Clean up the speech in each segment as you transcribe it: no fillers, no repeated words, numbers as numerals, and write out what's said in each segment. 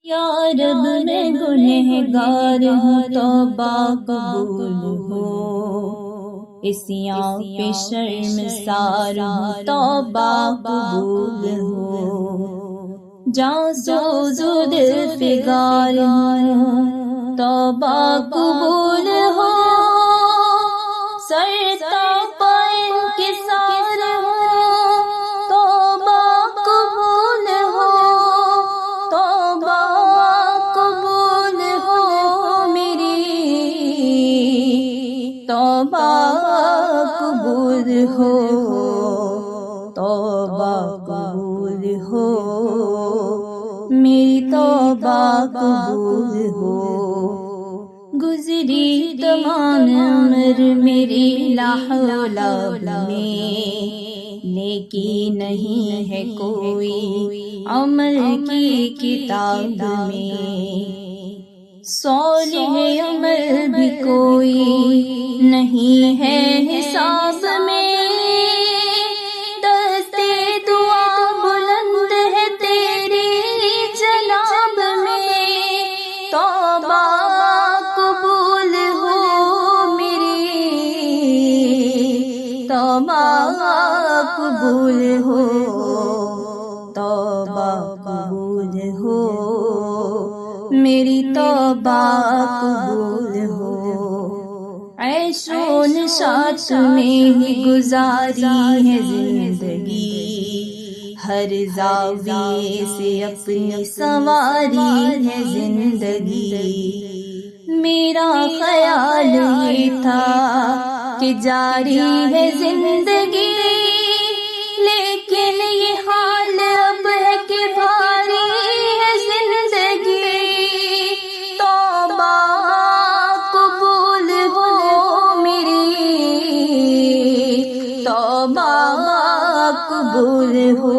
یا رب میں گنہگار ہوں، توبہ قبول ہو، عصیاں پہ شرمسار ہوں، توبہ قبول ہو، جاں سوزو دل فگار ہوں، توبہ قبول ہو، سرتا پائن کے سار ہوں، توبہ قبول ہو، توبہ قبول ہو میری، توبہ قبول ہو، توبہ قبول ہو میری، توبہ قبول ہو۔ گزری تمام عمر میری لا حول میں، نیکی نہیں ہے کوئی عمل کی کتاب میں، صالح عمل بھی کوئی نہیں ہے حساب میں، دستے دعا بلند ہے تیری جناب میں، توبہ قبول ہو میری، توبہ قبول ہو، توبہ قبول ہو میری، توبہ قبول ہو۔ عیش و نشاط میں ہی گزاری ہے زندگی، ہر زاویے سے اپنی سواری ہے زندگی، میرا خیال یہ تھا کہ جاری ہے زندگی، لیکن یہ حال اب ہے کہ بھاری ہے زندگی، توبہ قبول ہو میری، توبہ قبول ہو،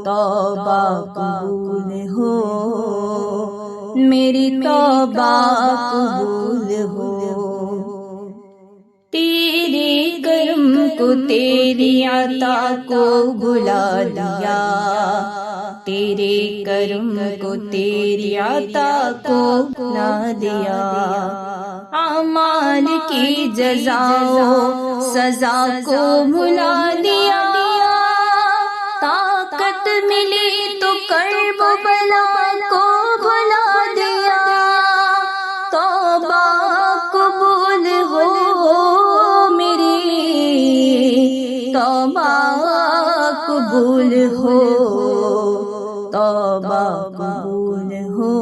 توبہ قبول ہو میری، توبہ قبول ہو۔ تیرے کرم کو تیری عطا کو بھلا دیا، تیرے کرم کو تیری عطا کو بھلا دیا، اعمال کی جزا و سزا کو بھلا دیا، طاقت ملی تو کرب و بلا کو بھلا دیا، توبہ قبول ہو میری، توبہ قبول ہو، توبہ قبول ہو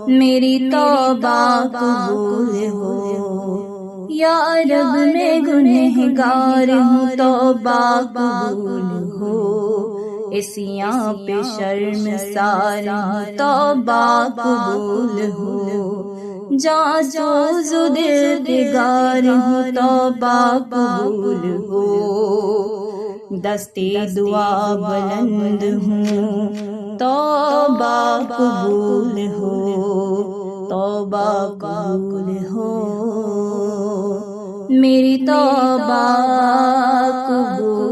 میری، توبہ قبول ہو۔ یا رب میں گنہگار ہوں، توبہ قبول ہو، عصیاں پہ شرمسار ہوں، توبہ قبول ہو، جاں سوز دل فگار ہوں، توبہ قبول ہو، دستے دعا بلند ہوں، توبہ قبول ہو، توبہ قبول ہو میری، توبہ قبول